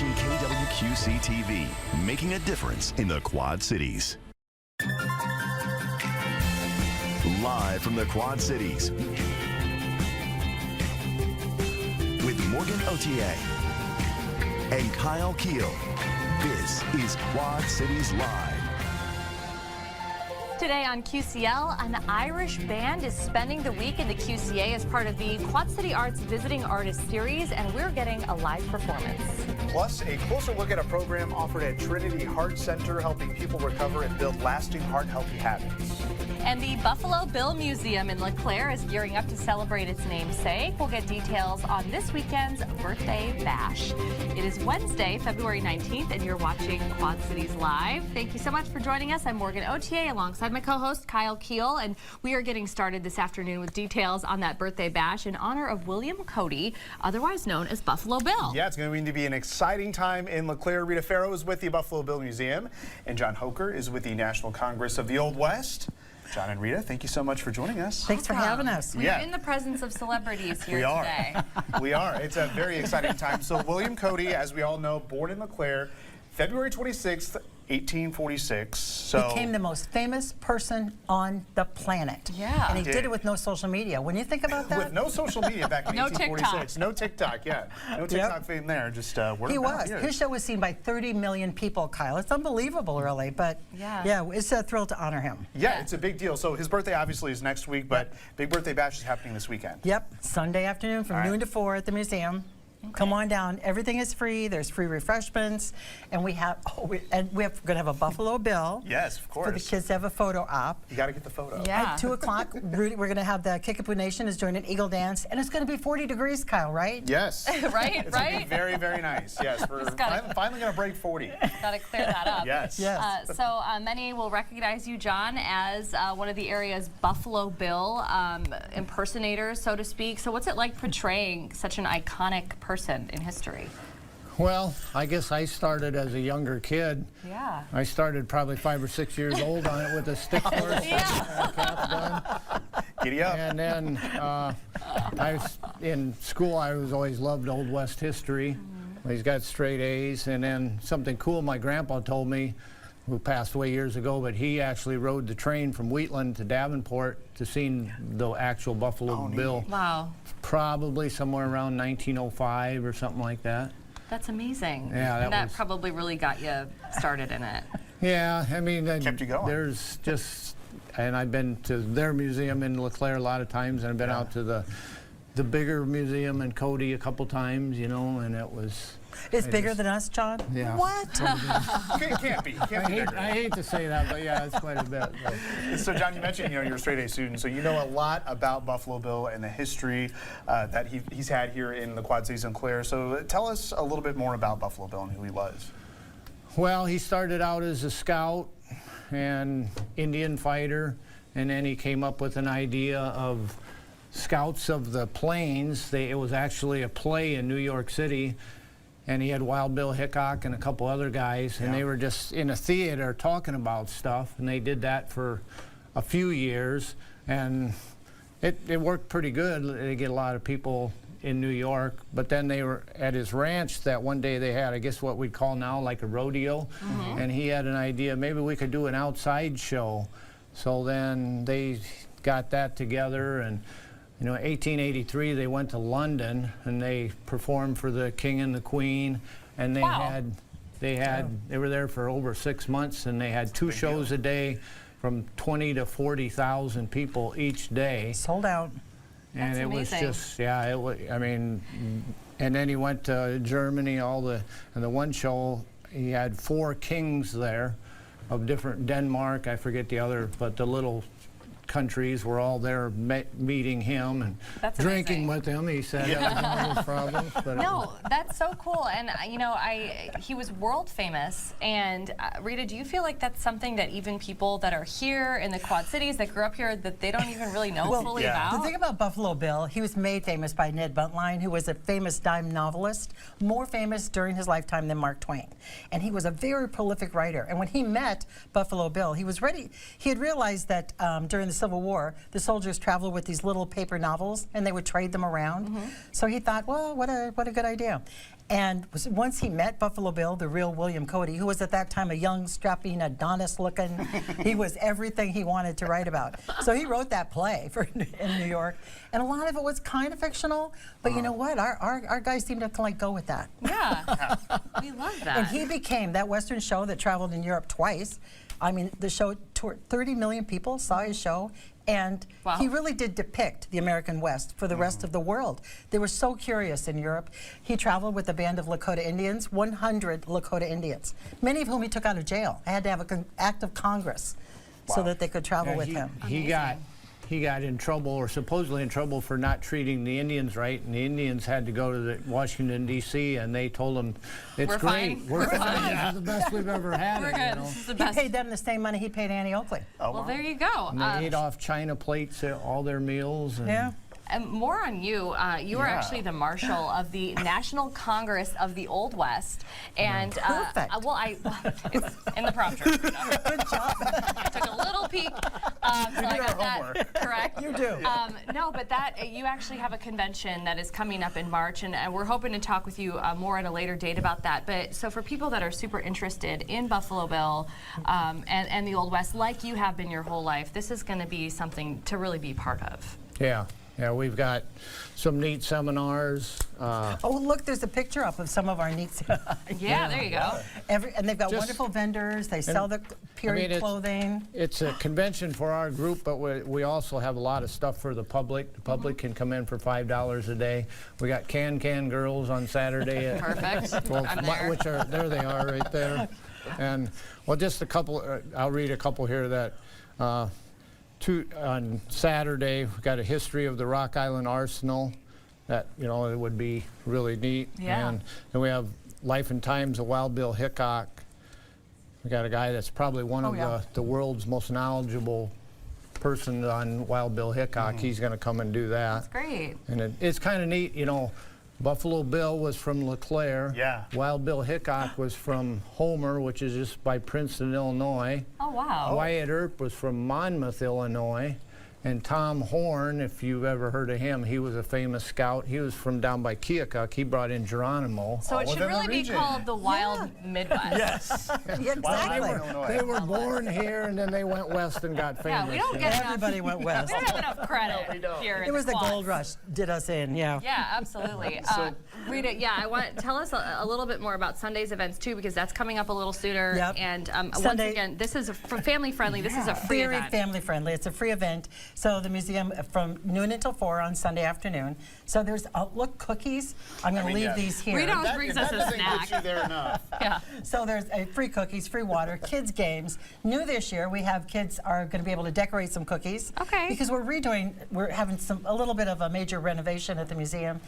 watching KWQC TV, making a difference in the Quad Cities. Live from the Quad Cities, with Morgan Otier and Kyle Keel, this is Quad Cities Live. Today on QCL, an Irish band is spending the week in the QCA as part of the Quad City Arts Visiting Artist Series, and we're getting a live performance. Plus, a closer look at a program offered at Trinity Heart Center, helping people recover and build lasting heart-healthy habits. And the Buffalo Bill Museum in LeClaire is gearing up to celebrate its namesake. We'll get details on this weekend's birthday bash. It is Wednesday, February 19th, and you're watching Quad Cities Live. Thank you so much for joining us. I'm Morgan Otier alongside my co-host Kyle Keel, and we are getting started this afternoon with details on that birthday bash in honor of William Cody, otherwise known as Buffalo Bill. Yeah, it's going to be an exciting time in LeClaire. Rita Farrow is with the Buffalo Bill Museum, and John Hoker is with the National Congress of the Old West. John and Rita, thank you so much for joining us. Thanks for having us. We're in the presence of celebrities here today. We are. It's a very exciting time. So William Cody, as we all know, born in LeClaire, February 26th, 1846. So became the most famous person on the planet. Yeah. And he did it with no social media. When you think about that. With no social media back in No 1846. No TikTok, yeah. No TikTok fame there. Just word He of mouth. was. His show was seen by 30 million people, Kyle. It's unbelievable, really. But yeah, it's a thrill to honor him. Yeah, it's a big deal. So his birthday obviously is next week, but big birthday bash is happening this weekend. Yep. Sunday afternoon from noon to 4 at the museum. Come on down. Everything is free. There's free refreshments, and we're going to have a Buffalo Bill. Yes, of course. For the kids to have a photo op. You got to get the photo. Yeah. At 2 o'clock, we're going to have the Kickapoo Nation is doing an Eagle Dance, and it's going to be 40 degrees, Kyle, right? Yes. Right. It's going to be very, very nice. Yes, we're finally going to break 40. Got to clear that up. Yes. So many will recognize you, John, as one of the area's Buffalo Bill impersonators, so to speak. So what's it like portraying such an iconic person in history? Well, I guess I started as a younger kid. Yeah. I started probably 5 or 6 years old on it with a stick horse. Giddy up. And then in school, I was always loved Old West history. He's got straight A's. And then something cool my grandpa told me, who passed away years ago, but he actually rode the train from Wheatland to Davenport to see the actual Buffalo Bill. Wow. Probably somewhere around 1905 or something like that. That's amazing. Yeah, that probably really got you started in it. Yeah, I mean, kept you going. There's just, and I've been to their museum in LeClaire a lot of times, and I've been out to the bigger museum in Cody a couple times, you know, and it was. It's bigger than us, John? Yeah. What? Can't be bigger. I hate to say that, but yeah, it's quite a bit. So John, you mentioned you're a straight A student, so you know a lot about Buffalo Bill and the history that he's had here in the Quad Cities and LeClaire. So tell us a little bit more about Buffalo Bill and who he was. Well, he started out as a scout and Indian fighter, and then he came up with an idea of Scouts of the Plains. It was actually a play in New York City. And he had Wild Bill Hickok and a couple other guys, and they were just in a theater talking about stuff, and they did that for a few years, and it worked pretty good. They get a lot of people in New York, but then they were at his ranch that one day they had, I guess what we'd call now like a rodeo, and he had an idea, maybe we could do an outside show. So then they got that together, and you know, 1883, they went to London and they performed for the King and the Queen, and they were there for over 6 months, and they had 2 shows a day, from 20 to 40,000 people each day. Sold out. And it was just, yeah, I mean, and then he went to Germany. And the one show, he had 4 kings there, of different Denmark. I forget the other, but the little countries were all there meeting him and drinking with him. He said that was one of his problems. But no, that's so cool. And you know, he was world famous. And Rita, do you feel like that's something that even people that are here in the Quad Cities that grew up here, that they don't even really know fully about? The thing about Buffalo Bill, he was made famous by Ned Buntline, who was a famous dime novelist, more famous during his lifetime than Mark Twain. And he was a very prolific writer. And when he met Buffalo Bill, he was ready. He had realized that during the Civil War, the soldiers traveled with these little paper novels, and they would trade them around. So he thought, well, what a good idea. And once he met Buffalo Bill, the real William Cody, who was at that time a young, strapping Adonis-looking, he was everything he wanted to write about. So he wrote that play in New York, and a lot of it was kind of fictional. But you know what? Our guys seemed to like go with that. Yeah, we love that. And he became that Western show that traveled in Europe twice. I mean, the show toured, 30 million people saw his show, and Wow. he really did depict the American West for the rest of the world. They were so curious in Europe. He traveled with a band of Lakota Indians, 100 Lakota Indians, many of whom he took out of jail. I had to have an act of Congress so that they could travel with him. He got in trouble, or supposedly in trouble, for not treating the Indians right, and the Indians had to go to Washington, D.C., and they told him, it's We're great. fine. We're fine. This is the best we've ever had. We're it, good. you know? This is the He best. paid them the same money he paid Annie Oakley. Well, there you go. And they ate off china plates at all their meals. And Yeah. And more on you. You are actually the marshal of the National Congress of the Old West, and Perfect. it's in the prompter. Good job. I took a little peek. So I got that correct. You do. No, but you actually have a convention that is coming up in March, and we're hoping to talk with you more at a later date about that. But so for people that are super interested in Buffalo Bill and the Old West, like you have been your whole life, this is going to be something to really be part of. Yeah, we've got some neat seminars. Oh, look, there's a picture up of some of our neat. Yeah, there you go. And they've got Just- wonderful vendors. They sell the period clothing. It's a convention for our group, but we also have a lot of stuff for the public. The public can come in for $5 a day. We got Can Girls on Saturday. At Perfect. 12, I'm there. there they are right there. And, well, just a couple, I'll read a couple here that, on Saturday, we've got a history of the Rock Island Arsenal. That, it would be really neat. Yeah. And then we have Life and Times of Wild Bill Hickok. We got a guy that's probably one of the world's most knowledgeable person on Wild Bill Hickok. He's going to come and do that. That's great. And it's kind of neat, Buffalo Bill was from LeClaire. Yeah. Wild Bill Hickok was from Homer, which is just by Princeton, Illinois. Oh, wow. Wyatt Earp was from Monmouth, Illinois. And Tom Horn, if you've ever heard of him, he was a famous scout. He was from down by Keokuk. He brought in Geronimo. So it should within the really be region. called the Wild Midwest. Yes. Yeah, exactly. Illinois. They were born here, and then they went west and got famous. Yeah, we don't get enough. Everybody went We west. don't have enough credit here. It in was the Quads. gold rush did us in, yeah. Yeah, absolutely. Rita, tell us a little bit more about Sunday's events too, because that's coming up a little sooner. Yep. And once Sunday- again, this is family friendly. This is a free Very event. family friendly. It's a free event. So the museum from noon until 4 on Sunday afternoon. So there's look, cookies. I'm going to leave yeah. these here. Rita always That- brings if us that a doesn't snack. get you there enough. Yeah. So there's free cookies, free water, kids games. New this year, we have kids are going to be able to decorate some cookies. Okay. Because we're having a little bit of a major renovation at the museum.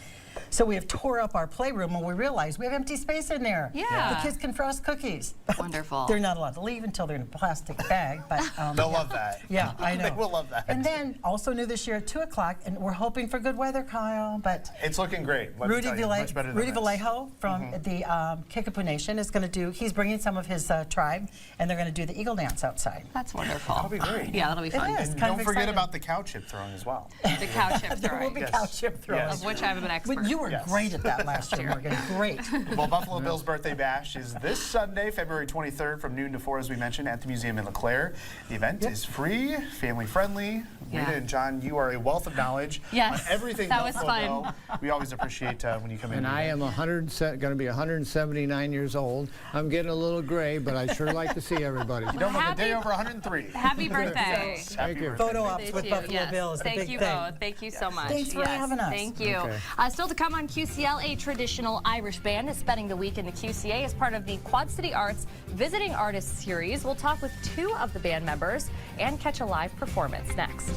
So we have tore up our playroom and we realized we have empty space in there. Yeah. The kids can frost cookies. Wonderful. They're not allowed to leave until they're in a plastic bag. But They'll love that. yeah, I know. They will love that. And then also new this year at 2 o'clock, and we're hoping for good weather, Kyle. But It's looking great. Let me Rudy tell you, much better than Rudy this. Vallejo from the Kickapoo Nation is going to do. He's bringing some of his tribe, and they're going to do the eagle dance outside. That's wonderful. That'll be great. Yeah, that'll be fun. It is. And Kind don't of forget exciting. about the cow chip throwing as well. The cow chip There will throwing, be Yes. cow chip throwing. Yes. of which I'm an expert. But you were Yes. great at that last year, Morgan. Great. Well, Buffalo Bill's birthday bash is this Sunday, February 23rd from noon to 4, as we mentioned, at the museum in LeClaire. The event is free, family friendly. Yeah. Rita and John, you are a wealth of knowledge Yes, on everything that was Buffalo fun. Bill. We always appreciate when you come in. And I am going to be 179 years old. I'm getting a little gray, but I sure like to see everybody. You don't look a Happy- day over 103. Happy birthday. Thank you. Photo ops Birthday with to you. Buffalo Yes. Bill is the Thank big you thing. both. Thank you so much. Thanks for Yes. having us. Thank you. Okay. Still to come on QCL, a traditional Irish band is spending the week in the QCA as part of the Quad City Arts Visiting Artists Series. We'll talk with 2 of the band members and catch a live performance next.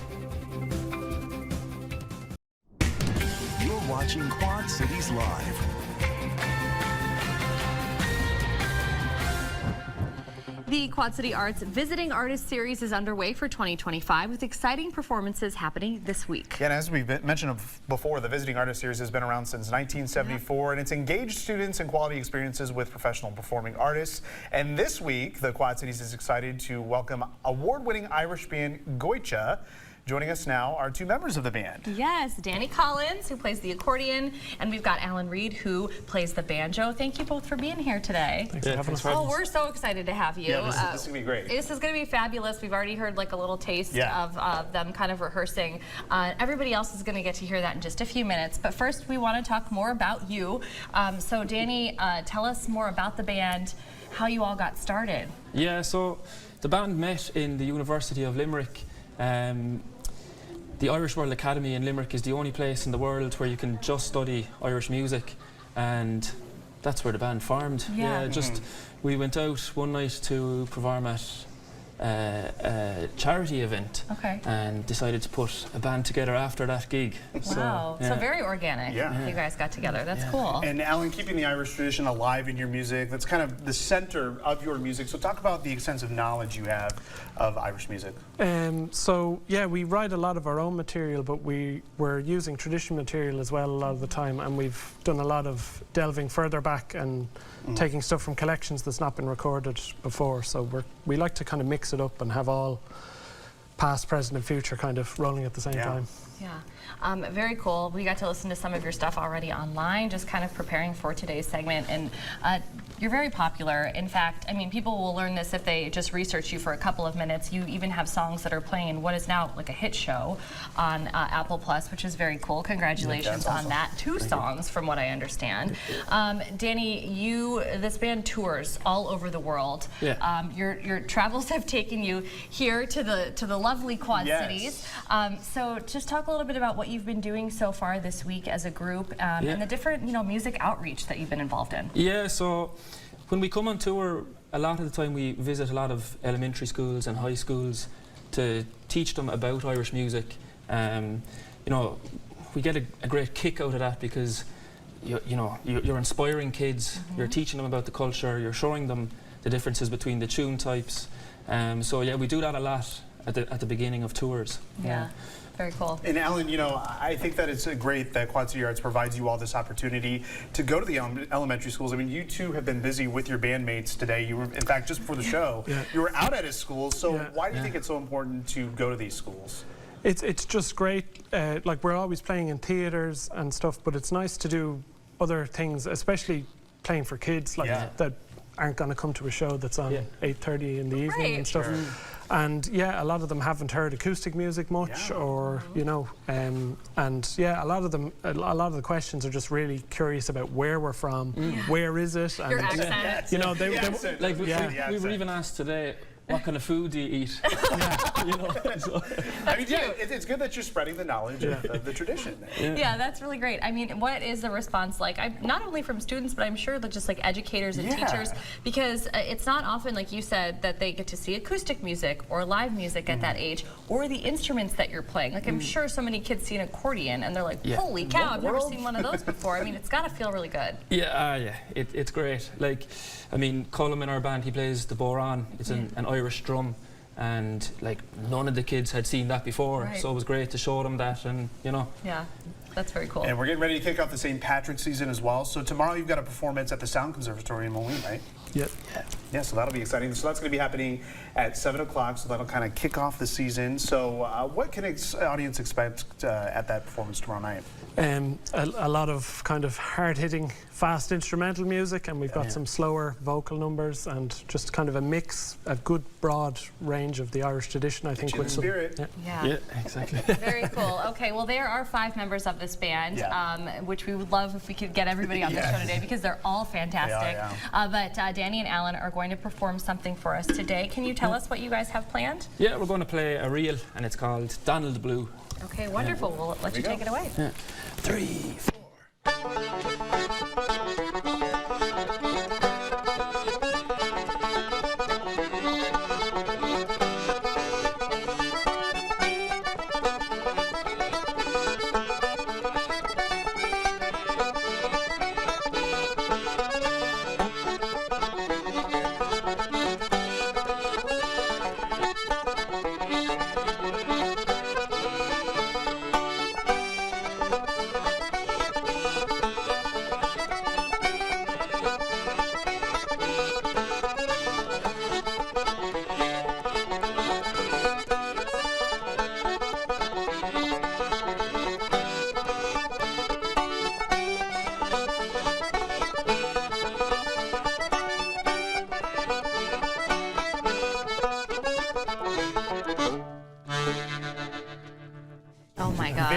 You're watching Quad Cities Live. The Quad City Arts Visiting Artist Series is underway for 2025 with exciting performances happening this week. Yeah, and as we've mentioned before, the Visiting Artist Series has been around since 1974, and it's engaged students in quality experiences with professional performing artists. And this week, the Quad Cities is excited to welcome award-winning Irish band Goitia Joining us now are two members of the band. Yes, Danny Collins, who plays the accordion, and we've got Alan Reed, who plays the banjo. Thank you both for being here today. Thanks for having us. Oh, we're so excited to have you. Yeah, this is going to be great. This is going to be fabulous. We've already heard like a little taste of them kind of rehearsing. Everybody else is going to get to hear that in just a few minutes. But first, we want to talk more about you. So Danny, tell us more about the band, how you all got started. Yeah, so the band met in the University of Limerick. The Irish World Academy in Limerick is the only place in the world where you can just study Irish music, and that's where the band formed. Yeah. We went out one night to perform at a charity event, and decided to put a band together after that gig. Wow, so very organic. You guys got together. That's cool. And Alan, keeping the Irish tradition alive in your music, that's kind of the center of your music. So talk about the extensive knowledge you have of Irish music. So yeah, we write a lot of our own material, but we're using traditional material as well a lot of the time, and we've done a lot of delving further back and taking stuff from collections that's not been recorded before. So we like to kind of mix it up and have all past, present and future kind of rolling at the same time. Yeah, very cool. We got to listen to some of your stuff already online, just kind of preparing for today's segment. And you're very popular. In fact, I mean, people will learn this if they just research you for a couple of minutes. You even have songs that are playing in what is now like a hit show on Apple Plus, which is very cool. Congratulations on that. Two songs, from what I understand. Danny, this band tours all over the world. Yeah. Your travels have taken you here to the lovely Quad Cities. So just talk a little bit about what you've been doing so far this week as a group, and the different music outreach that you've been involved in. Yeah, so when we come on tour, a lot of the time we visit a lot of elementary schools and high schools to teach them about Irish music. We get a great kick out of that because you're inspiring kids, you're teaching them about the culture, you're showing them the differences between the tune types. So yeah, we do that a lot at the beginning of tours. Yeah. Very cool. And Alan, I think that it's great that Quad City Arts provides you all this opportunity to go to the elementary schools. I mean, you two have been busy with your bandmates today. You were, in fact, just before the show, you were out at a school. So why do you think it's so important to go to these schools? It's just great. Like, we're always playing in theaters and stuff, but it's nice to do other things, especially playing for kids like that aren't going to come to a show that's on 8:30 in the evening and stuff. And yeah, a lot of them haven't heard acoustic music much, or and yeah, a lot of the questions are just really curious about where we're from, where is it, and your accent. We were even asked today, what kind of food do you eat? I mean, it's good that you're spreading the knowledge of the tradition. Yeah, that's really great. I mean, what is the response like? Not only from students, but I'm sure that just like educators and teachers, because it's not often, like you said, that they get to see acoustic music or live music at that age, or the instruments that you're playing. Like, I'm sure so many kids see an accordion and they're like, holy cow, I've never seen one of those before. I mean, it's got to feel really good. It's great. Like, I mean, Colm in our band, he plays the bodhrán. It's an Irish drum, and like none of the kids had seen that before, so it was great to show them that, and Yeah, that's very cool. And we're getting ready to kick off the St. Patrick's season as well. So tomorrow you've got a performance at the Sound Conservatory in Moline, right? Yep. Yeah, so that'll be exciting. So that's going to be happening at 7 o'clock, so that'll kind of kick off the season. So what can audience expect at that performance tomorrow night? A lot of kind of hard-hitting, fast instrumental music, and we've got some slower vocal numbers, and just kind of a mix, a good broad range of the Irish tradition, I think. With some spirit. Yeah, exactly. Very cool. Okay, well, there are 5 members of this band, which we would love if we could get everybody on the show today, because they're all fantastic. But Danny and Alan are going to perform something for us today. Can you tell us what you guys have planned? Yeah, we're going to play a reel, and it's called Donald Blue. Okay, wonderful. We'll let you take it away. 3, 4.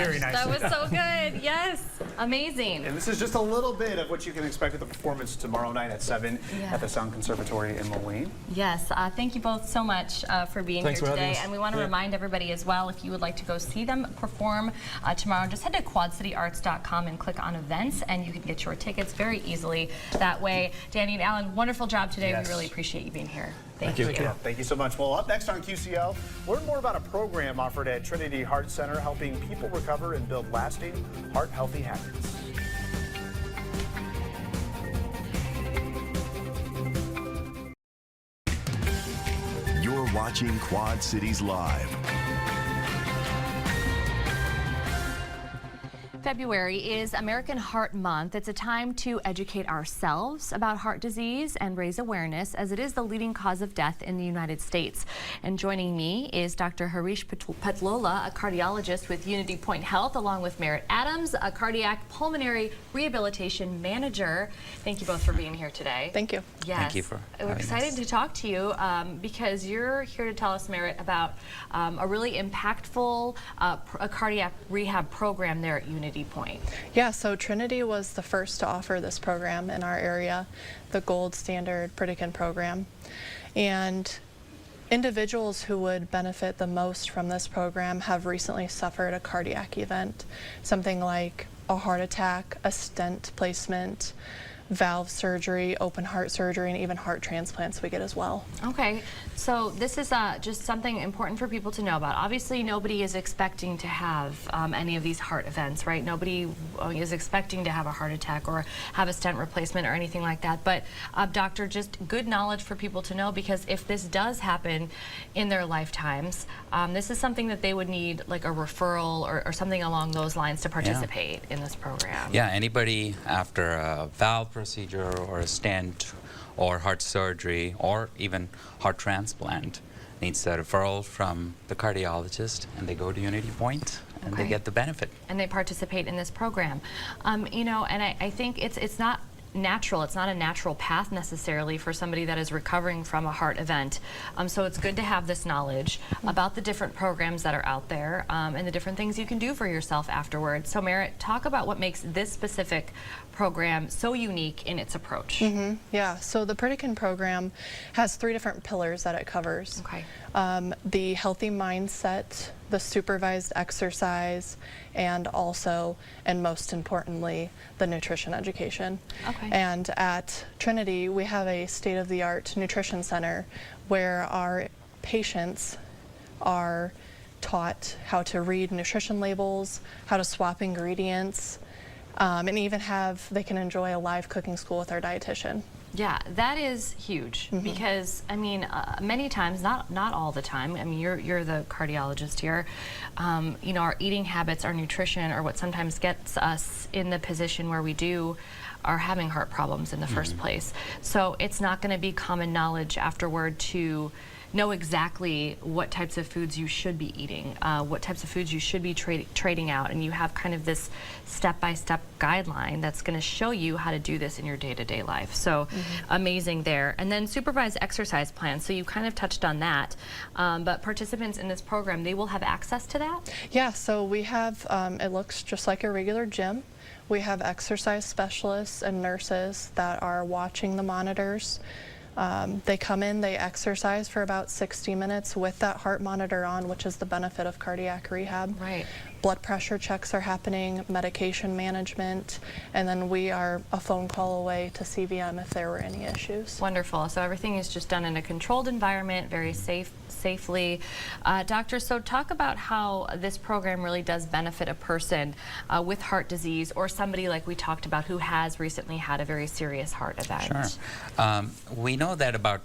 Very nice. That was so good. Yes. Amazing. And this is just a little bit of what you can expect at the performance tomorrow night at 7 at the Sound Conservatory in Moline. Yes. Thank you both so much for being Thanks here for having today. us. And we want to remind everybody as well, if you would like to go see them perform tomorrow, just head to quadcityarts.com and click on events, and you can get your tickets very easily that way. Danny and Alan, wonderful job today. Yes. We really appreciate you being here. Thank you. you. Thank you so much. Well, up next on QCL, learn more about a program offered at Trinity Heart Center helping people recover and build lasting heart-healthy habits. You're watching Quad Cities Live. February is American Heart Month. It's a time to educate ourselves about heart disease and raise awareness, as it is the leading cause of death in the United States. And joining me is Dr. Harish Patlola, a cardiologist with Unity Point Health, along with Merritt Adams, a cardiac pulmonary rehabilitation manager. Thank you both for being here today. Thank you. Yes. Thank you for We're having excited us. to talk to you because you're here to tell us, Merritt, about a really impactful a cardiac rehab program there at Unity Point. Yeah, so Trinity was the first to offer this program in our area, the gold standard Pritikin program. And individuals who would benefit the most from this program have recently suffered a cardiac event, something like a heart attack, a stent placement, valve surgery, open heart surgery, and even heart transplants we get as well. Okay, so this is just something important for people to know about. Obviously, nobody is expecting to have any of these heart events, right? Nobody is expecting to have a heart attack or have a stent replacement or anything like that. But, doctor, just good knowledge for people to know, because if this does happen in their lifetimes, this is something that they would need, like a referral or something along those lines to participate in this program. Yeah, anybody after a valve procedure or a stent or heart surgery or even heart transplant needs a referral from the cardiologist, and they go to Unity Point and they get the benefit. And they participate in this program. You know, and I think it's not natural. It's not a natural path necessarily for somebody that is recovering from a heart event. So it's good to have this knowledge about the different programs that are out there and the different things you can do for yourself afterwards. So Merritt, talk about what makes this specific program so unique in its approach. Yeah, so the Pritikin program has 3 different pillars that it covers. Okay. The healthy mindset, the supervised exercise, and also, and most importantly, the nutrition education. Okay. And at Trinity, we have a state-of-the-art nutrition center where our patients are taught how to read nutrition labels, how to swap ingredients, and even they can enjoy a live cooking school with our dietitian. Yeah, that is huge because, I mean, many times, not all the time, I mean, you're the cardiologist here, you know, our eating habits, our nutrition are what sometimes gets us in the position where we are having heart problems in the first place. So it's not going to be common knowledge afterward to know exactly what types of foods you should be eating, what types of foods you should be trading out, and you have kind of this step-by-step guideline that's going to show you how to do this in your day-to-day life. So amazing there. And then supervised exercise plans. So you kind of touched on that, but participants in this program, they will have access to that? Yeah, so we have, it looks just like a regular gym. We have exercise specialists and nurses that are watching the monitors. They come in, they exercise for about 60 minutes with that heart monitor on, which is the benefit of cardiac rehab. Right. Blood pressure checks are happening, medication management, and then we are a phone call away to CVM if there were any issues. Wonderful. So everything is just done in a controlled environment, very safely. Doctor, so talk about how this program really does benefit a person with heart disease or somebody like we talked about who has recently had a very serious heart event. Sure. We know that about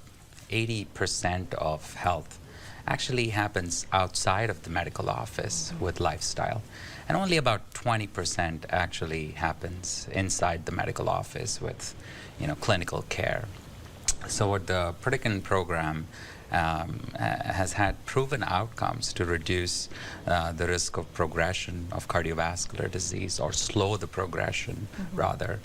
80% of health actually happens outside of the medical office with lifestyle, and only about 20% actually happens inside the medical office with, you know, clinical care. So what the Pritikin program has had proven outcomes to reduce the risk of progression of cardiovascular disease, or slow the progression rather,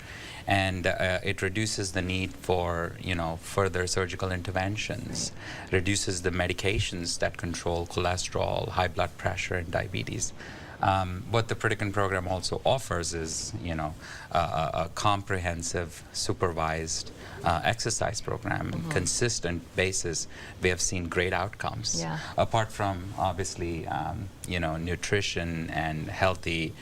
and it reduces the need for, you know, further surgical interventions, reduces the medications that control cholesterol, high blood pressure, and diabetes. What the Pritikin program also offers is, a comprehensive, supervised exercise program, consistent basis. We have seen great outcomes. Yeah. Apart from obviously, nutrition and healthy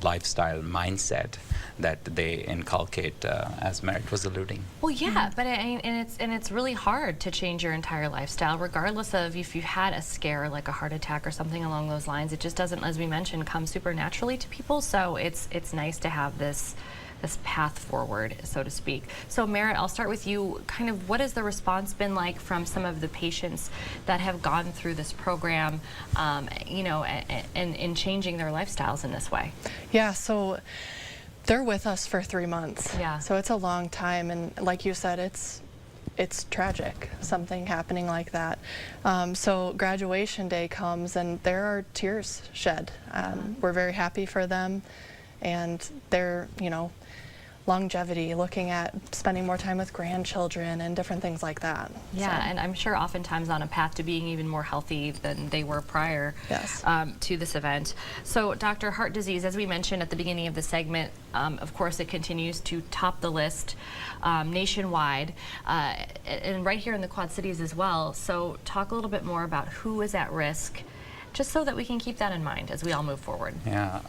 lifestyle mindset that they inculcate, as Merritt was alluding. Well, yeah, but it's really hard to change your entire lifestyle, regardless of if you had a scare like a heart attack or something along those lines. It just doesn't, as we mentioned, come supernaturally to people. So it's nice to have this path forward, so to speak. So Merritt, I'll start with you. Kind of, what has the response been like from some of the patients that have gone through this program, and in changing their lifestyles in this way? Yeah, so they're with us for 3 months. Yeah. So it's a long time, and like you said, it's tragic, something happening like that. So graduation day comes and there are tears shed. We're very happy for them, and their longevity, looking at spending more time with grandchildren and different things like that. Yeah, So, and I'm sure oftentimes on a path to being even more healthy than they were prior Yes. To this event. So, Dr. Heart disease, as we mentioned at the beginning of the segment, of course it continues to top the list nationwide, and right here in the Quad Cities as well. So talk a little bit more about who is at risk, just so that we can keep that in mind as we all move forward. Yeah,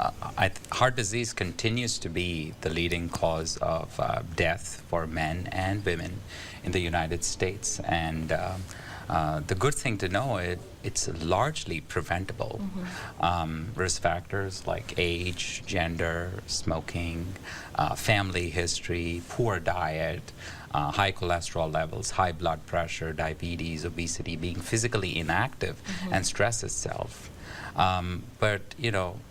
heart disease continues to be the leading cause of death for men and women in the United States. And the good thing to know, it's largely preventable. Risk factors like age, gender, smoking, family history, poor diet, high cholesterol levels, high blood pressure, diabetes, obesity, being physically inactive, and stress itself. But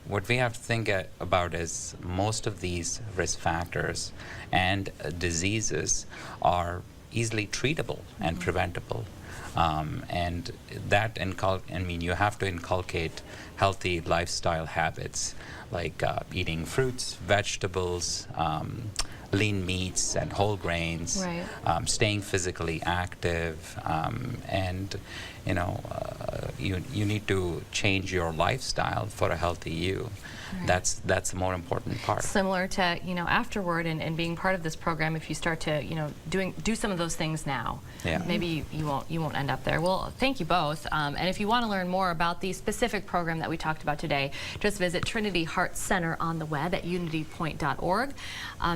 what we have to think about is most of these risk factors and diseases are easily treatable and preventable. And that you have to inculcate healthy lifestyle habits like eating fruits, vegetables, lean meats and whole grains, Right. Staying physically active, and you need to change your lifestyle for a healthy you. Right. That's the more important part. Similar to afterward and being part of this program, if you start to do some of those things now, Yeah. maybe you won't end up there. Well, thank you both. And if you want to learn more about the specific program that we talked about today, just visit Trinity Heart Center on the web at unitypoint.org.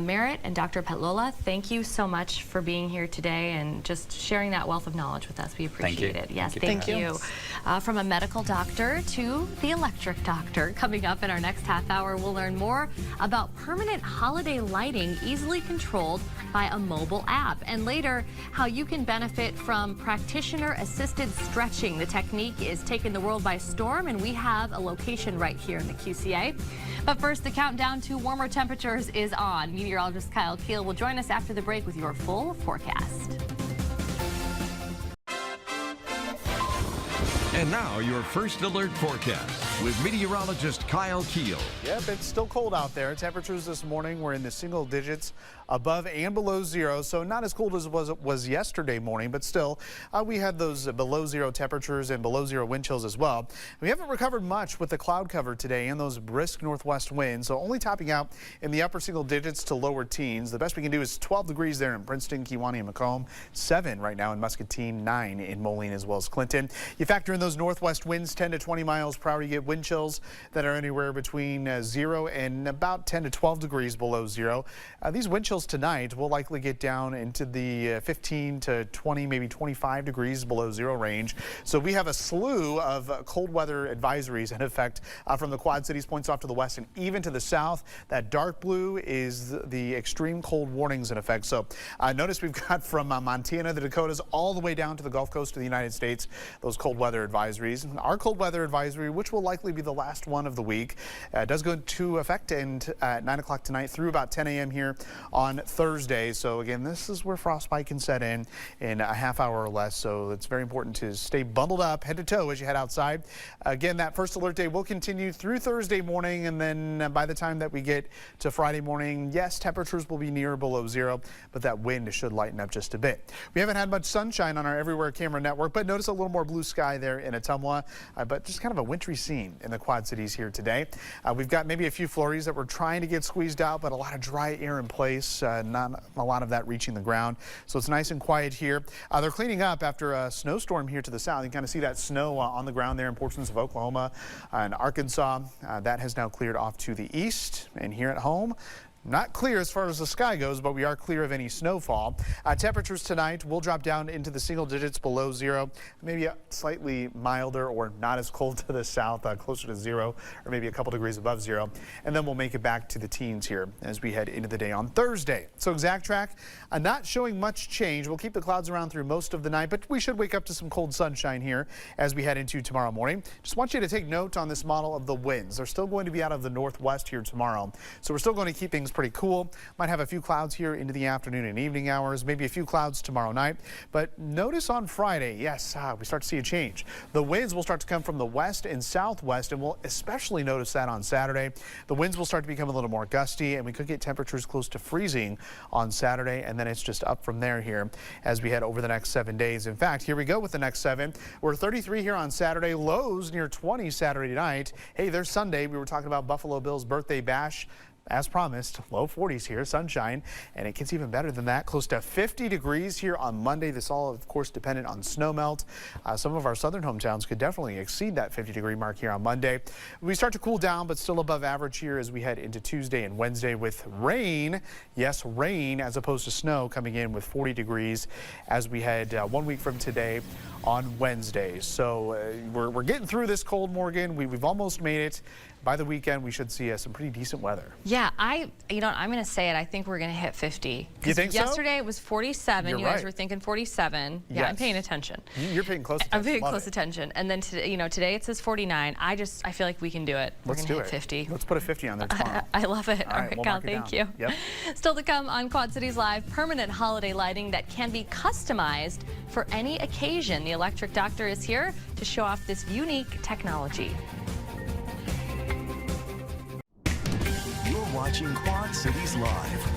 Merritt and Dr. Petlola, thank you so much for being here today and just sharing that wealth of knowledge with us. We appreciate it. Yes, Thank you. thank you. From a medical doctor to the electric doctor. Coming up in our next half hour, we'll learn more about permanent holiday lighting easily controlled by a mobile app. And later, how you can benefit from practitioner-assisted stretching. The technique is taking the world by storm, and we have a location right here in the QCA. But first, the countdown to warmer temperatures is on. Meteorologist Kyle Keel will join us after the break with your full forecast. And now your first alert forecast with meteorologist Kyle Keel. Yep, it's still cold out there. Temperatures this morning were in the single digits, above and below zero, so not as cold as it was yesterday morning, but still we had those below zero temperatures and below zero wind chills as well. We haven't recovered much with the cloud cover today and those brisk northwest winds, so only topping out in the upper single digits to lower teens. The best we can do is 12 degrees there in Princeton, Kewanee, and Macomb, 7 right now in Muscatine, 9 in Moline as well as Clinton. You factor in those northwest winds, 10 to 20 miles per hour, you get wind chills that are anywhere between 0 and about 10 to 12 degrees below zero. These wind chills tonight will likely get down into the 15 to 20, maybe 25 degrees below zero range. So we have a slew of cold weather advisories in effect from the Quad Cities, points off to the west and even to the south. That dark blue is the extreme cold warnings in effect. So notice we've got from Montana, the Dakotas, all the way down to the Gulf Coast of the United States, those cold weather advisories. Our cold weather advisory, which will likely be the last one of the week, does go into effect at 9 o'clock tonight through about 10 a.m. here on Thursday. So again, this is where frostbite can set in a half hour or less. So it's very important to stay bundled up head to toe as you head outside. Again, that first alert day will continue through Thursday morning, and then by the time that we get to Friday morning, yes, temperatures will be near below zero, but that wind should lighten up just a bit. We haven't had much sunshine on our Everywhere Camera network, but notice a little more blue sky there in Ottumwa, but just kind of a wintry scene. 15 in the Quad Cities here today. We've got maybe a few flurries that we're trying to get squeezed out, but a lot of dry air in place, not a lot of that reaching the ground. So it's nice and quiet here. They're cleaning up after a snowstorm here to the south. You can kind of see that snow on the ground there in portions of Oklahoma and Arkansas. That has now cleared off to the east, and here at home, not clear as far as the sky goes, but we are clear of any snowfall. Temperatures tonight will drop down into the single digits below zero, maybe slightly milder or not as cold to the south, closer to zero or maybe a couple degrees above zero. And then we'll make it back to the teens here as we head into the day on Thursday. So ExactTrack not showing much change. We'll keep the clouds around through most of the night, but we should wake up to some cold sunshine here as we head into tomorrow morning. Just want you to take note on this model of the winds. They're still going to be out of the northwest here tomorrow. So we're still going to keep things pretty cool. Might have a few clouds here into the afternoon and evening hours, maybe a few clouds tomorrow night. But notice on Friday, yes, we start to see a change. The winds will start to come from the west and southwest, and we'll especially notice that on Saturday. The winds will start to become a little more gusty, and we could get temperatures close to freezing on Saturday, and then it's just up from there here as we head over the next 7 days. In fact, here we go with the next 7. We're 33 here on Saturday, lows near 20 Saturday night. Hey, there's Sunday. We were talking about Buffalo Bills birthday bash. As promised, low 40s here, sunshine, and it gets even better than that, close to 50 degrees here on Monday. This all, of course, dependent on snow melt. Some of our southern hometowns could definitely exceed that 50-degree mark here on Monday. We start to cool down, but still above average here as we head into Tuesday and Wednesday with rain. Yes, rain as opposed to snow coming in with 40 degrees as we head 1 week from today on Wednesday. So we're getting through this cold, Morgan. We've almost made it. By the weekend, we should see some pretty decent weather. Yeah, I'm going to say it. I think we're going to hit 50. You think so? Yesterday it was 47. You're you guys right. were thinking 47. Yeah, Yes. I'm paying attention. You're paying close attention. I'm paying Love close it. attention. And then today, today it says 49. I feel like we can do it. Let's we're do going it. to hit 50. Let's put a 50 on there tomorrow. I love it. All right, we'll Kyle, mark it thank down. you. Yep. Still to come on Quad Cities Live, permanent holiday lighting that can be customized for any occasion. The Electric Doctor is here to show off this unique technology. You're watching Quad Cities Live.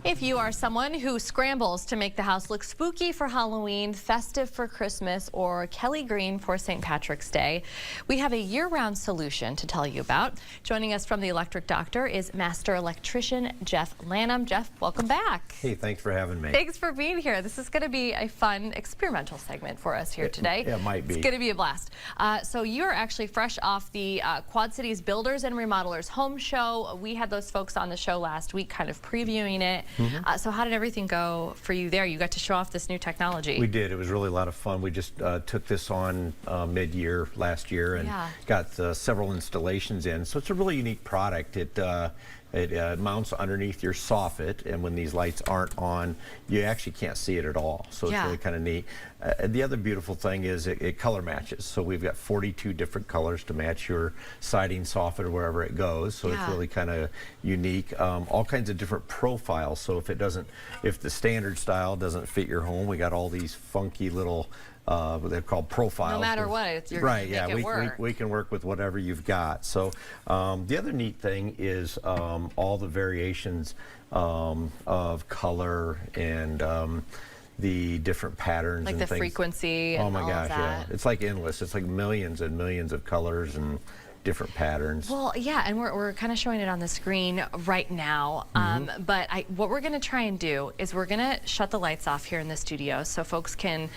If you are someone who scrambles to make the house look spooky for Halloween, festive for Christmas, or Kelly Green for St. Patrick's Day, we have a year-round solution to tell you about. Joining us from the Electric Doctor is Master Electrician Jeff Lanham. Jeff, welcome back. Hey, thanks for having me. Thanks for being here. This is going to be a fun experimental segment for us here today. It might be. It's going to be a blast. So you're actually fresh off the Quad Cities Builders and Remodelers Home Show. We had those folks on the show last week kind of previewing it. So how did everything go for you there? You got to show off this new technology. We did. It was really a lot of fun. We just took this on mid-year last year and got several installations in. So it's a really unique product. It mounts underneath your soffit, and when these lights aren't on, you actually can't see it at all. So it's really kind of neat. The other beautiful thing is it color matches. So we've got 42 different colors to match your siding, soffit, or wherever it goes. So it's really kind of unique. All kinds of different profiles. So if the standard style doesn't fit your home, we got all these funky little they're called profiles. No matter what, you're right, gonna make it work. We can work with whatever you've got. So the other neat thing is all the variations of color and the different patterns like and the things. frequency and oh my all gosh, of that. yeah. It's like endless. It's like millions and millions of colors and different patterns. Well, yeah, and we're kind of showing it on the screen right now. But what we're going to try and do is we're going to shut the lights off here in the studio so folks can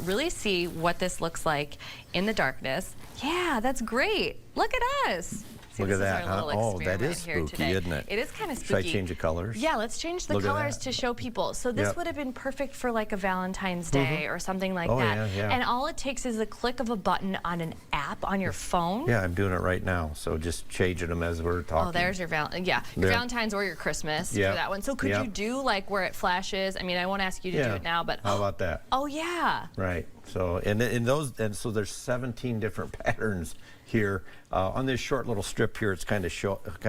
really see what this looks like in the darkness. Yeah, that's great. Look at us. See, Look at this is that, our huh? little Oh, that experiment is here spooky, today. isn't it? It is kind of spooky. Should I change the colors? Yeah, let's change the Look at colors that. to show people. So this would have been perfect for like a Valentine's Day or something like Oh, that. yeah, yeah. And all it takes is a click of a button on an app on your phone. Yeah, I'm doing it right now. So just changing them as we're talking. Oh, there's your Valentine's or your Christmas for that one. So could you do like where it flashes? I mean, I won't ask you to do it now, but how about that? Oh yeah. Right. So so there's 17 different patterns here on this short little strip here. It's kind of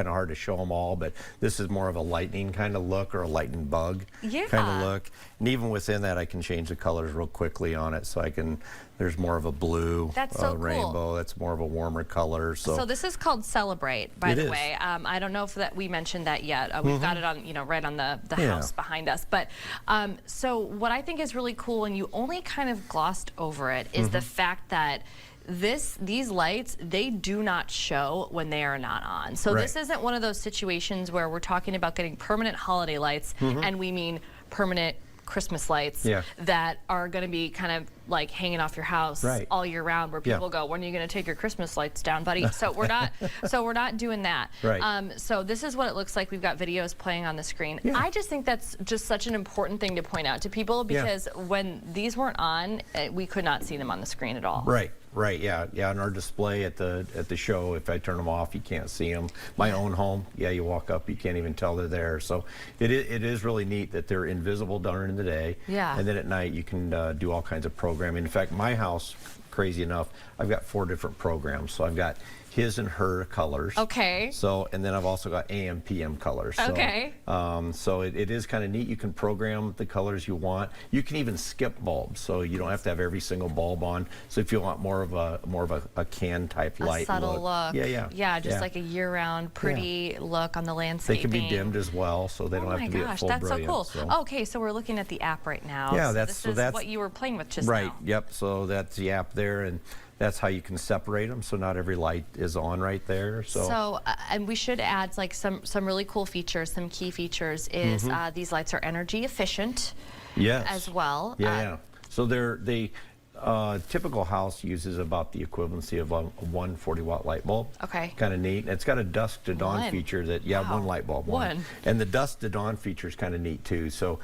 hard to show them all, but this is more of a lightning kind of look or a lightning bug kind of look. And even within that, I can change the colors real quickly on it. So I can There's more of a blue That's so cool. rainbow. That's more of a warmer color. So this is called Celebrate, by It the is. way. I don't know if that we mentioned that yet. We've got it on, right on the Yeah. house behind us. But so what I think is really cool, and you only kind of glossed over it, is the fact that these lights, they do not show when they are not on. So this isn't one of those situations where we're talking about getting permanent holiday lights, and we mean permanent Christmas lights that are going to be kind of like hanging off your house all year round, where people go, when are you going to take your Christmas lights down, buddy? So we're not doing that. So this is what it looks like. We've got videos playing on the screen. I just think that's just such an important thing to point out to people, because when these weren't on, we could not see them on the screen at all. Right, yeah. On our display at the show, if I turn them off, you can't see them. My own home, you walk up, you can't even tell they're there. So it is really neat that they're invisible during the day. And then at night, you can do all kinds of programming. In fact, my house, crazy enough, I've got 4 different programs. So I've got his and her colors. So, and then I've also got AM, PM colors. So, so it is kind of neat. You can program the colors you want. You can even skip bulbs, so you don't have to have every single bulb on. So if you want more of a can type light, a subtle look. Yeah, just like a year-round pretty look on the landscape. They can be dimmed as well, so they don't have to be at full that's brilliance. so cool. Okay, so we're looking at the app right now. Yeah, this is what you were playing with just now. Yep. So that's the app there, and that's how you can separate them, so not every light is on right there. So and we should add like some really cool features. Some key features is these lights are energy efficient as well. So they typical house uses about the equivalency of a 140-watt light bulb. Kind of neat. It's got a dusk to dawn feature that, one light bulb. And the dusk to dawn feature is kind of neat too. So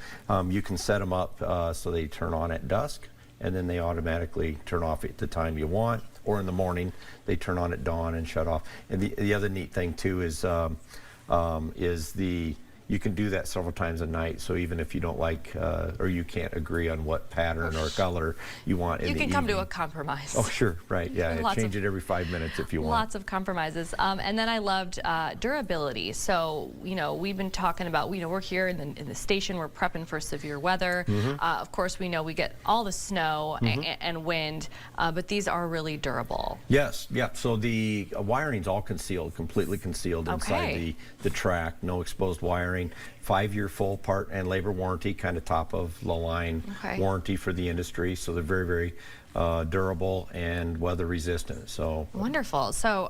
you can set them up so they turn on at dusk, and then they automatically turn off at the time you want, or in the morning they turn on at dawn and shut off. And the other neat thing too is you can do that several times a night. So even if you don't like or you can't agree on what pattern or color you want in the evening, you can come to a compromise. Oh, sure, right, yeah. Change it every 5 minutes if you want. Lots of compromises. And then I loved durability. So, we've been talking about, we're here in the station, we're prepping for severe weather. Of course, we know we get all the snow and wind, but these are really durable. Yes, yeah. So the wiring's all concealed, completely concealed inside the track, no exposed wiring. 5-year full part and labor warranty, kind of top of the line warranty for the industry. So they're very, very durable and weather resistant. So wonderful. So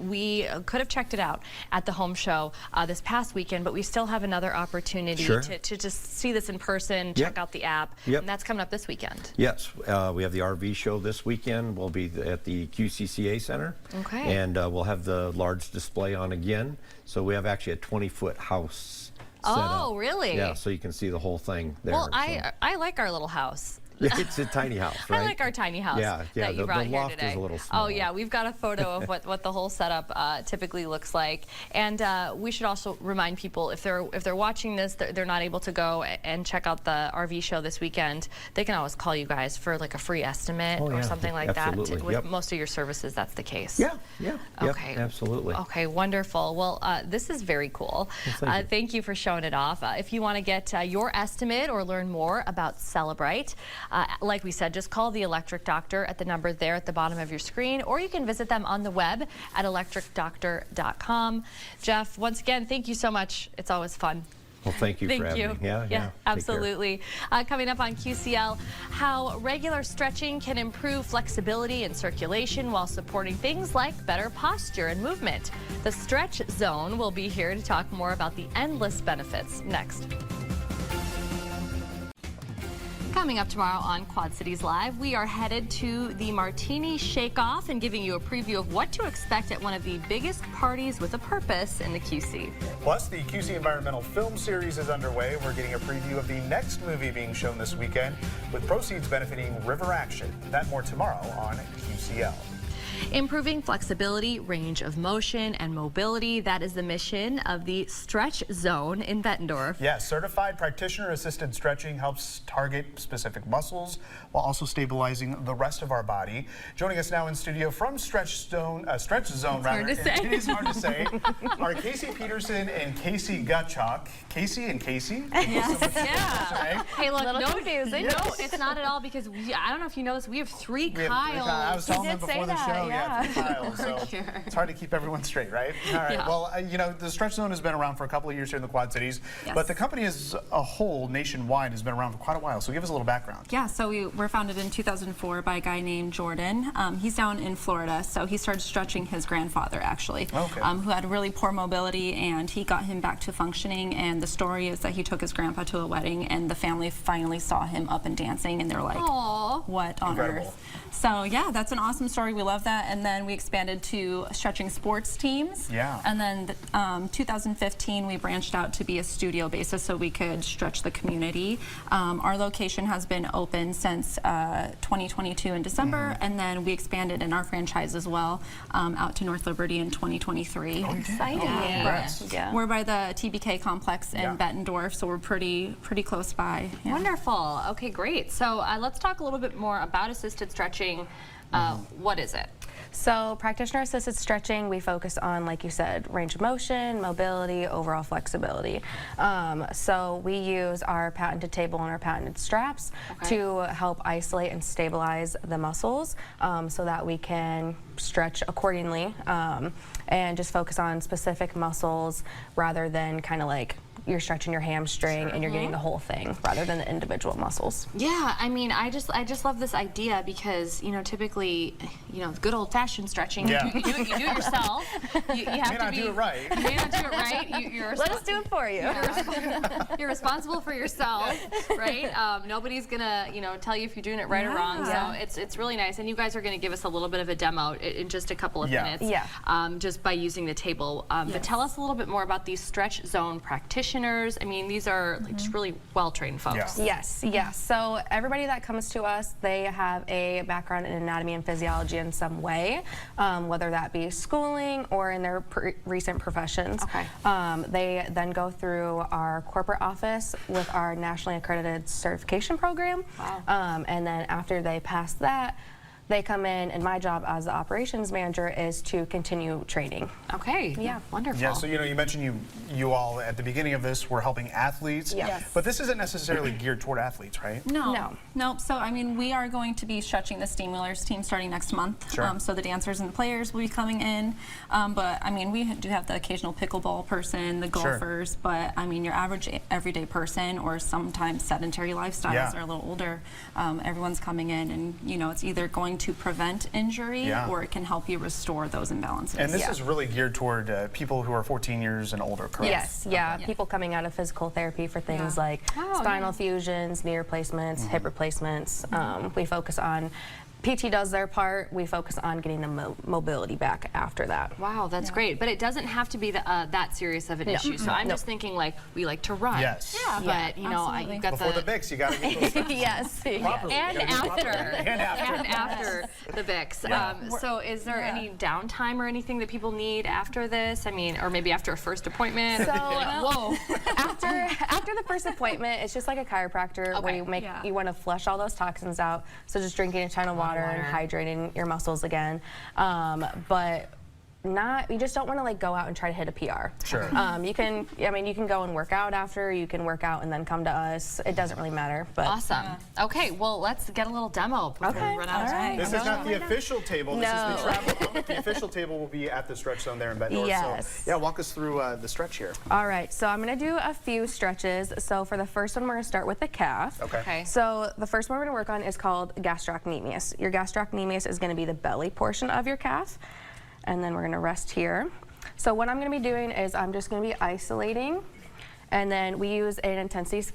we could have checked it out at the home show this past weekend, but we still have another opportunity to just see this in person, check out the app, and that's coming up this weekend. Yes, we have the RV show this weekend. We'll be at the QCCA Center, and we'll have the large display on again. So we have actually a 20-foot house. Oh, really? Yeah, so you can see the whole thing there. Well, I like our little house. It's a tiny house, right? I like our tiny house that you brought here today. Is a little small. Oh yeah, we've got a photo of what the whole setup typically looks like. And we should also remind people, if they're watching this, they're not able to go and check out the RV show this weekend, they can always call you guys for like a free estimate or something like that. With most of your services, that's the case. Okay. Absolutely. Okay, wonderful. Well, this is very cool. Thank you for showing it off. If you want to get your estimate or learn more about Celebrate, like we said, just call the Electric Doctor at the number there at the bottom of your screen, or you can visit them on the web at electricdoctor.com. Jeff, once again, thank you so much. It's always fun. Well, thank you for having me. Yeah, absolutely. Coming up on QCL, how regular stretching can improve flexibility and circulation while supporting things like better posture and movement. The Stretch Zone will be here to talk more about the endless benefits next. Coming up tomorrow on Quad Cities Live, we are headed to the Martini Shake-Off and giving you a preview of what to expect at one of the biggest parties with a purpose in the QC. Plus, the QC Environmental Film Series is underway. We're getting a preview of the next movie being shown this weekend, with proceeds benefiting River Action. That more tomorrow on QCL. Improving flexibility, range of motion, and mobility. That is the mission of the Stretch Zone in Bettendorf. Yeah, certified practitioner-assisted stretching helps target specific muscles while also stabilizing the rest of our body. Joining us now in studio from Stretch Zone, Hard to say. It is hard to say, are Casey Peterson and Casey Gutchuk. Casey and Casey? Yes. Yeah. Hey, look, Little confusing. No, it's not at all because I don't know if you know this, we have three Kyles. I was telling them did say before the that, show, yeah. 3 Kyles, so Sure. it's hard to keep everyone straight, right? All right, Yeah. well, you know, the Stretch Zone has been around for a couple of years here in the Quad Cities, but the company as a whole, nationwide, has been around for quite a while, so give us a little background. Yeah, so we were founded in 2004 by a guy named Jordan. He's down in Florida, so he started stretching his grandfather, actually, who had really poor mobility, and he got him back to functioning, and the story is that he took his grandpa to a wedding, and the family finally saw him up and dancing, and they're like, Aww. what on earth? So yeah, that's an awesome story. We love that. And then we expanded to stretching sports teams. Yeah. And then 2015, we branched out to be a studio basis so we could stretch the community. Our location has been open since 2022 in December, and then we expanded in our franchise as well out to North Liberty in 2023. Exciting. Yeah. We're by the TBK complex in Bettendorf, so we're pretty close by. Yeah. Wonderful. Okay, great. So let's talk a little bit more about assisted stretching. What is it? So practitioner-assisted stretching, we focus on, like you said, range of motion, mobility, overall flexibility. So we use our patented table and our patented straps to help isolate and stabilize the muscles so that we can stretch accordingly and just focus on specific muscles rather than kind of like you're stretching your hamstring and you're getting the whole thing rather than the individual muscles. Yeah, I mean, I just love this idea because, you know, typically, you know, good old-fashioned stretching, you do it yourself. You have may to not be, do it right. You may not do it right. You're Let us do it for you. You're responsible for yourself, right? Nobody's gonna, you know, tell you if you're doing it right or wrong. So it's really nice. And you guys are gonna give us a little bit of a demo in just a couple of minutes. Just by using the table. But tell us a little bit more about these Stretch Zone practitioners. I mean, these are like, just really well-trained folks. Yes. So everybody that comes to us, they have a background in anatomy and physiology in some way, whether that be schooling or in their recent professions. They then go through our corporate office with our nationally accredited certification program. And then after they pass that, they come in, and my job as the operations manager is to continue training. Okay. Yeah. Wonderful. Yeah. So you know, you mentioned you all at the beginning of this were helping athletes. But this isn't necessarily geared toward athletes, right? No. So I mean, we are going to be stretching the Steamwheelers team starting next month. So the dancers and the players will be coming in. But I mean, we do have the occasional pickleball person, the golfers. But I mean, your average everyday person or sometimes sedentary lifestyles are a little older. Everyone's coming in, and you know, it's either going to prevent injury or it can help you restore those imbalances. And this is really geared toward people who are 14 years and older, correct? Yes, people coming out of physical therapy for things like spinal fusions, knee replacements, hip replacements. We focus on PT does their part. We focus on getting the mobility back after that. Wow, that's great. But it doesn't have to be that serious of an issue. So I'm just thinking, like, we like to run. But you know, you've got before the Bix, you got to get those properly. And after the Bix. So is there any downtime or anything that people need after this? I mean, or maybe after a first appointment? So, after the first appointment, it's just like a chiropractor where you want to flush all those toxins out. So just drinking a ton of water and hydrating your muscles again. But you just don't want to like go out and try to hit a PR. You can go and work out after, you can work out and then come to us. It doesn't really matter. But awesome. Okay, well, let's get a little demo before we run out of time. This is not the official table. This is the travel. The official table will be at the Stretch Zone there in Bettendorf. So yeah, walk us through the stretch here. All right, so I'm going to do a few stretches. So for the first one, we're going to start with the calf. So the first one we're going to work on is called gastrocnemius. Your gastrocnemius is going to be the belly portion of your calf. And then we're going to rest here. So what I'm going to be doing is I'm just going to be isolating, and then we use an intensity scale.